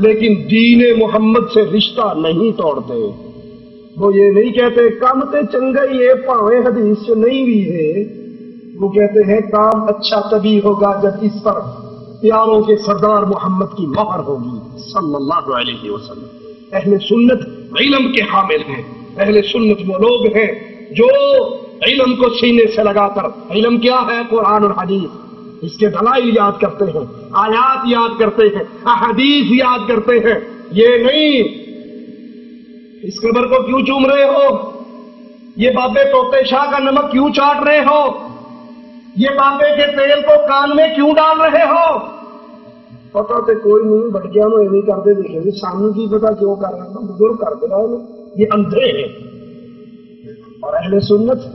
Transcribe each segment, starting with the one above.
لیکن دین محمد سے رشتہ نہیں توڑتے. وہ یہ نہیں کہتے کام تے چنگا ہی ہے پاویں حدیث سے نہیں بھی ہے. وہ کہتے ہیں کام اچھا تبھی ہوگا جب اس پر پیاروں کے سردار محمد کی مہر ہوگی صلی اللہ علیہ وسلم. اہل سنت علم کے حامل ہیں. اہل سنت وہ لوگ ہیں جو علم کو سینے سے لگا کر، علم کیا ہے؟ قرآن اور حدیث، اس کے دلائل یاد کرتے ہیں، آیات یاد کرتے ہیں، احادیث یاد کرتے ہیں. یہ نہیں اس قبر کو کیوں چوم رہے ہو، یہ بابے طوطے شاہ کا نمک کیوں چاٹ رہے ہو، یہ بابے کے تیل کو کان میں کیوں ڈال رہے ہو. پتا تو کوئی نہیں، بٹکیا میں نہیں کرتے دیکھیں گے سامنے کی پتا کیوں کر رہے ہیں، بزرگ کرتے رہے. یہ اندھے ہیں. اور اہل سنت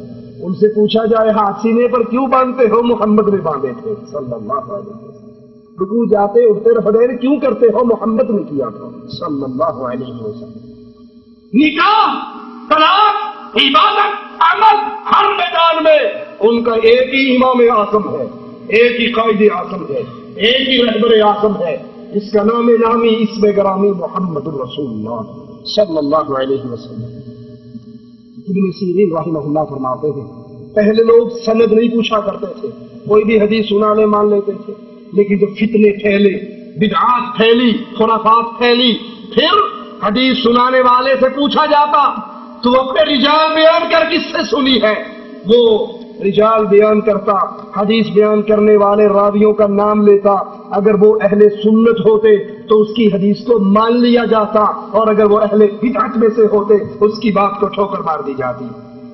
ان سے پوچھا جائے ہاتھ سینے پر کیوں باندھتے ہو؟ محمد نے باندھے تھے صلی اللہ علیہ وسلم. رکوع جاتے اٹھتے رفع کیوں کرتے ہو؟ محمد نے کیا تھا صلی اللہ علیہ وسلم. نکاح، طلاق، عبادت، عمل، ہر میدان میں ان کا ایک ہی امام اعظم ہے، ایک ہی قائد اعظم ہے، ایک ہی رہبر اعظم ہے. اس کا نام نامی اسم گرامی محمد الرسول اللہ صلی اللہ علیہ وسلم. ابن سیرین رحمہ اللہ فرماتے ہیں پہلے لوگ سند نہیں پوچھا کرتے تھے، کوئی بھی حدیث سنا لے مان لیتے تھے. لیکن جب فتنے پھیلے، بدعات پھیلی، خرافات پھیلی، پھر حدیث سنانے والے سے پوچھا جاتا تو وہ اپنے رجال بیان کر کس سے سنی ہے؟ وہ رجال بیان کرتا، حدیث بیان کرنے والے راویوں کا نام لیتا. اگر وہ اہل سنت ہوتے تو اس کی حدیث کو مان لیا جاتا، اور اگر وہ اہل بدعت میں سے ہوتے اس کی بات کو ٹھوکر مار دی جاتی.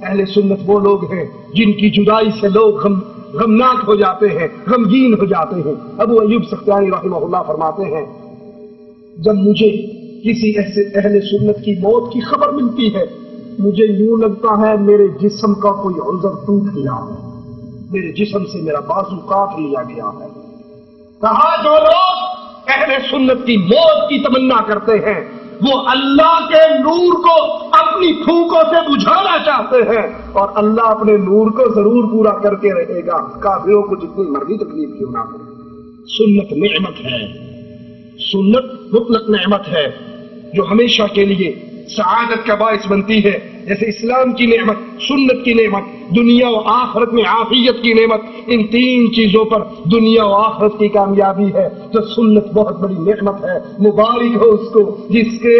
اہل سنت وہ لوگ ہیں جن کی جدائی سے لوگ غمناک ہو جاتے ہیں، غمگین ہو جاتے ہیں. ابو ایوب سختیانی رحمہ اللہ فرماتے ہیں جب مجھے کسی اہل سنت کی موت کی خبر ملتی ہے مجھے یوں لگتا ہے میرے جسم کا کوئی عضو ٹوٹ گیا ہے، میرے جسم سے میرا بازو کاٹ لیا گیا ہے. کہا جو لوگ اہل سنت کی موت کی تمنا کرتے ہیں وہ اللہ کے نور کو اپنی پھونکوں سے بجھانا چاہتے ہیں، اور اللہ اپنے نور کو ضرور پورا کر کے رہے گا، کافروں کو جتنی مرضی تکلیف کیوں نہ ہو. سنت نعمت ہے، سنت مطلق نعمت ہے جو ہمیشہ کے لیے سعادت کا باعث بنتی ہے. جیسے اسلام کی نعمت، سنت کی نعمت، دنیا و آخرت میں عافیت کی نعمت، ان تین چیزوں پر دنیا و آخرت کی کامیابی ہے. تو سنت بہت بڑی نعمت ہے. مبارک ہو اس کو جس کے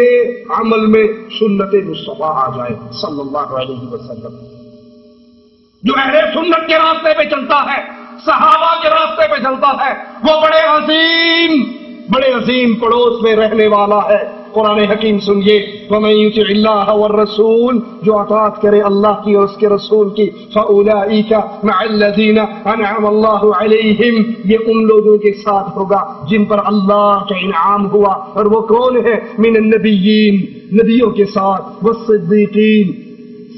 عمل میں سنت مصطفیٰ آ جائے صلی اللہ علیہ وسلم. جو اہل سنت کے راستے پہ چلتا ہے، صحابہ کے راستے پہ چلتا ہے، وہ بڑے عظیم پڑوس میں رہنے والا ہے. قرآن حکیم سنیے وَمَن يُطِعِ اللَّهَ وَالرَّسُولَ، جو اطاعت کرے اللہ کی اور اس کے رسول کی، فَأُولَئِكَ مَعَ الَّذِينَ أَنْعَمَ اللَّهُ عَلَيْهِمْ، یہ ان لوگوں کے ساتھ ہوگا جن پر اللہ کا انعام ہوا. اور وہ کون ہے؟ من النبیین، نبیوں کے ساتھ، والصدیقین،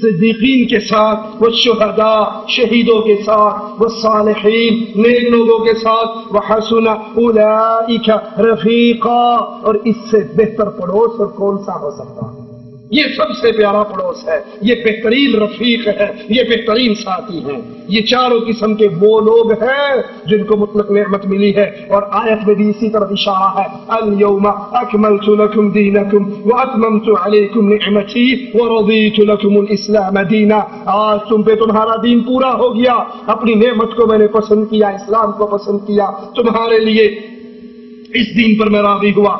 صدیقین کے ساتھ، والشہداء، شہیدوں کے ساتھ، والصالحین، نیک لوگوں کے ساتھ، وحسن اولئک رفیقا، اور اس سے بہتر پڑوس اور کون سا ہو سکتا ہے؟ یہ سب سے پیارا پڑوس ہے، یہ بہترین رفیق ہے، یہ بہترین ساتھی ہیں. یہ چاروں قسم کے وہ لوگ ہیں جن کو مطلق نعمت ملی ہے. اور آیت میں بھی اسی طرح اشارہ ہے اليوم اکملت لکم دینکم واتممت علیکم نعمتی ورضیت لکم الاسلام دینا. آج تم پہ تمہارا دین پورا ہو گیا، اپنی نعمت کو میں نے پسند کیا، اسلام کو پسند کیا تمہارے لیے، اس دین پر میں راضی ہوا.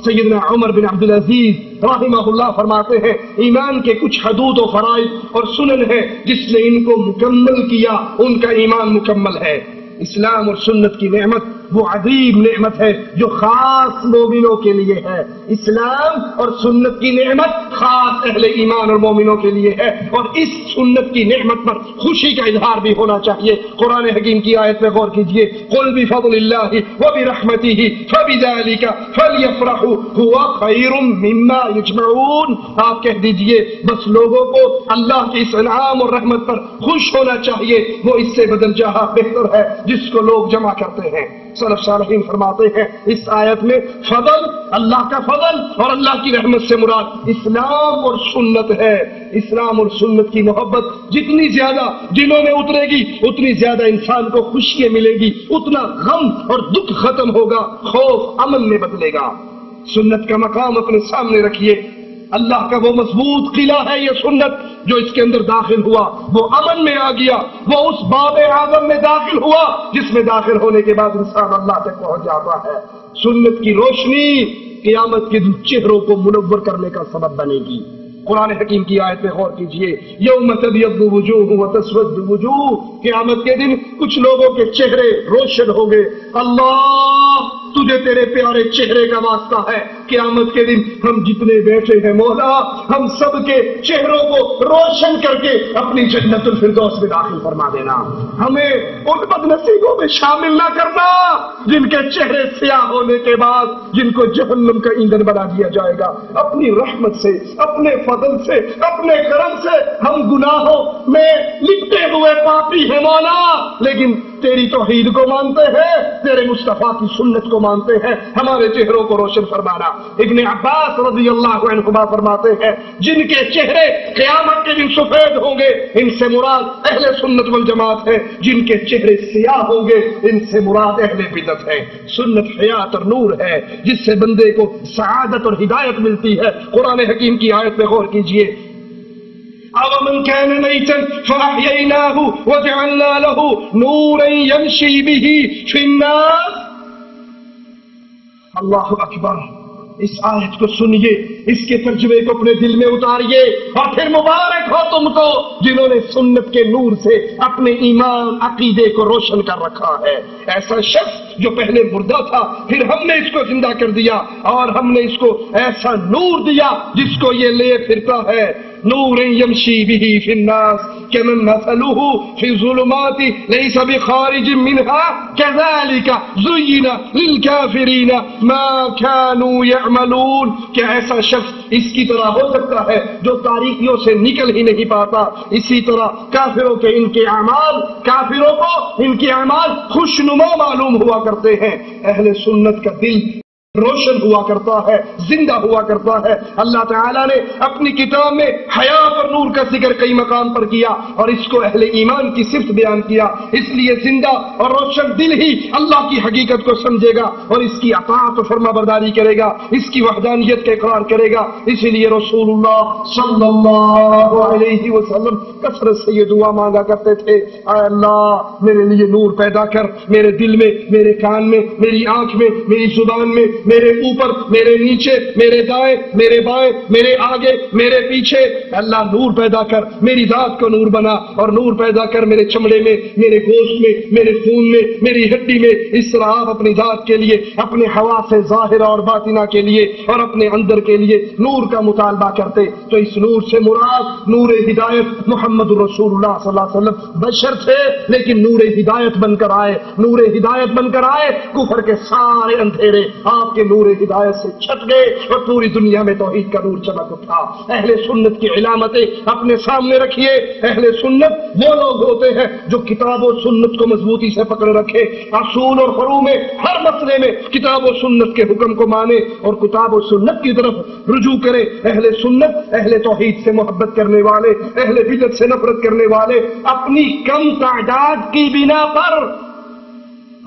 سیدنا عمر بن عبدالعزیز رحمہ اللہ فرماتے ہیں ایمان کے کچھ حدود و فرائض اور سنن ہے جس نے ان کو مکمل کیا ان کا ایمان مکمل ہے. اسلام اور سنت کی نعمت وہ عظیم نعمت ہے جو خاص مومنوں کے لیے ہے. اسلام اور سنت کی نعمت خاص اہل ایمان اور مومنوں کے لیے ہے، اور اس سنت کی نعمت پر خوشی کا اظہار بھی ہونا چاہیے. قرآن حکیم کی آیت میں غور کیجئے قل بفضل اللہ وبرحمتہ فبذلک فلیفرحوا هو خیر مما یجمعون. آپ کہہ دیجئے بس لوگوں کو اللہ کے اس انعام اور رحمت پر خوش ہونا چاہیے، وہ اس سے بدل جہاں بہتر ہے جس کو لوگ جمع کرتے ہیں. سلف صالحین فرماتے ہیں اس آیت میں فضل، اللہ کا فضل اور اللہ کی رحمت سے مراد اسلام اور سنت ہے. اسلام اور سنت کی محبت جتنی زیادہ دلوں میں اترے گی اتنی زیادہ انسان کو خوشیاں ملے گی، اتنا غم اور دکھ ختم ہوگا، خوف امن میں بدلے گا. سنت کا مقام اپنے سامنے رکھیے. اللہ کا وہ مضبوط قلعہ ہے یہ سنت، جو اس کے اندر داخل ہوا وہ امن میں آ گیا، وہ اس باب اعظم میں داخل ہوا جس میں داخل ہونے کے بعد انسان اللہ تک پہنچ جاتا ہے. سنت کی روشنی قیامت کے چہروں کو منور کرنے کا سبب بنے گی. قرآن حکیم کی آیت پہ غور کیجئے، یوم تبیض وجوہ وتسود وجوہ، قیامت کے دن کچھ لوگوں کے چہرے روشن ہوں گے. اللہ تجھے تیرے پیارے چہرے کا واسطہ ہے، قیامت کے دن ہم جتنے بیٹھے ہیں مولا، ہم سب کے چہروں کو روشن کر کے اپنی جنت الفردوس میں داخل فرما دینا. ہمیں ان بد نصیبوں میں شامل نہ کرنا جن کے چہرے سیاہ ہونے کے بعد جن کو جہنم کا ایندھن بنا دیا جائے گا. اپنی رحمت سے، اپنے فضل سے، اپنے کرم سے ہم گناہوں میں لپٹے ہوئے پاپی ہیں مولا، لیکن تیری توحید کو مانتے ہیں، تیرے مصطفیٰ کی سنت کو مانتے ہیں. ہمارے چہروں کو روشن فرمانا. ابن عباس رضی اللہ عنہما فرماتے ہیں جن کے چہرے قیامت کے دن سفید ہوں گے ان سے مراد اہل سنت والجماعت ہے، جن کے چہرے سیاہ ہوں گے ان سے مراد اہل بدعت ہے. سنت حیات اور نور ہے جس سے بندے کو سعادت اور ہدایت ملتی ہے. قرآن حکیم کی آیت پہ غور کیجئے، أَوَمَنْ كَانَ مَيْتًا فَأَحْيَيْنَاهُ وَجَعَلْنَا لَهُ نُورًا يَمْشِي بِهِ فِي النَّاسِ. اللہ اکبر. اس آیت کو سنیے، اس کے ترجمے کو اپنے دل میں اتاریے، اور پھر مبارک ہو تم کو جنہوں نے سنت کے نور سے اپنے ایمان عقیدے کو روشن کر رکھا ہے. ایسا شخص جو پہلے مردہ تھا، پھر ہم نے اس کو زندہ کر دیا اور ہم نے اس کو ایسا نور دیا جس کو یہ لے پھرتا ہے. نور یمشی بہ فی الناس کمن مثلہ فی الظلمات لیس بخارج منها کذالک زین للکافرین ما كانوا یعملون. کہ ایسا شخص اس کی طرح ہو سکتا ہے جو تاریکیوں سے نکل ہی نہیں پاتا. اسی طرح کافروں کے ان کے اعمال، کافروں کو ان کے اعمال خوشنما معلوم ہوا کرتے ہیں. اہل سنت کا دل روشن ہوا کرتا ہے، زندہ ہوا کرتا ہے. اللہ تعالیٰ نے اپنی کتاب میں حیات اور نور کا ذکر کئی مقام پر کیا اور اس کو اہل ایمان کی صفت بیان کیا. اس لیے زندہ اور روشن دل ہی اللہ کی حقیقت کو سمجھے گا اور اس کی اطاعت و فرما برداری کرے گا، اس کی وحدانیت کا اقرار کرے گا. اسی لیے رسول اللہ صلی اللہ علیہ وسلم کثرت سے یہ دعا مانگا کرتے تھے، اے اللہ میرے لیے نور پیدا کر، میرے دل میں، میرے کان میں، میری آنکھ میں، میری زبان میں، میرے اوپر، میرے نیچے، میرے دائیں، میرے بائیں، میرے آگے، میرے پیچھے. اللہ نور پیدا کر، میری ذات کو نور بنا، اور نور پیدا کر میرے چمڑے میں، میرے گوشت میں، میرے خون میں، میری ہڈی میں. اس طرح آپ اپنی ذات کے لیے، اپنے حواس ظاہرہ اور باطنہ کے لیے اور اپنے اندر کے لیے نور کا مطالبہ کرتے. تو اس نور سے مراد نور ہدایت محمد رسول اللہ صلی اللہ علیہ وسلم بشر تھے لیکن نور ہدایت بن کر آئے، نور ہدایت بن کر آئے. کفر کے سارے اندھیرے آپ کے نور ہدایت سے چھٹ گئے اور پوری دنیا میں توحید کا نور چمک اٹھا. اہل سنت کی علامتیں اپنے سامنے رکھیے. اہل سنت وہ لوگ ہوتے ہیں جو کتاب و سنت کو مضبوطی سے پکڑ رکھے، اصول اور فروع میں ہر مسئلے میں کتاب و سنت کے حکم کو مانے اور کتاب و سنت کی طرف رجوع کرے. اہل سنت اہل توحید سے محبت کرنے والے، اہل بدعت سے نفرت کرنے والے اپنی کم تعداد کی بنا پر،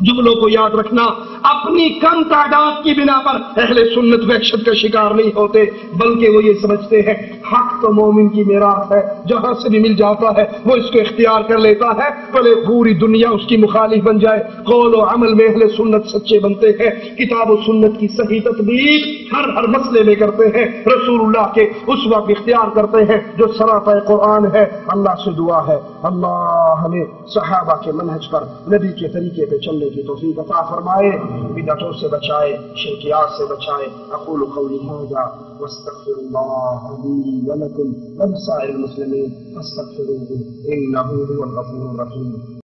جملوں کو یاد رکھنا، اپنی کم تعداد کی بنا پر اہل سنت وحشت کا شکار نہیں ہوتے، بلکہ وہ یہ سمجھتے ہیں حق تو مومن کی میراث ہے، جہاں سے بھی مل جاتا ہے وہ اس کو اختیار کر لیتا ہے، بھلے پوری دنیا اس کی مخالف بن جائے. قول و عمل میں اہل سنت سچے بنتے ہیں، کتاب و سنت کی صحیح تطبیق ہر مسئلے میں کرتے ہیں، رسول اللہ کے اسوہ کو اختیار کرتے ہیں جو سراپا قرآن ہے. اللہ سے دعا ہے اللہ ہمیں صحابہ کے منہج پر، نبی کے طریقے پہ چلنے کی توفیق عطا فرمائے، بدعتوں سے بچائے، شرکیات سے بچائے. اقول قولی ھذا واستغفر اللہ لی ولکم ولسائر المسلمین فاستغفروہ انہ هو الغفور الرحیم.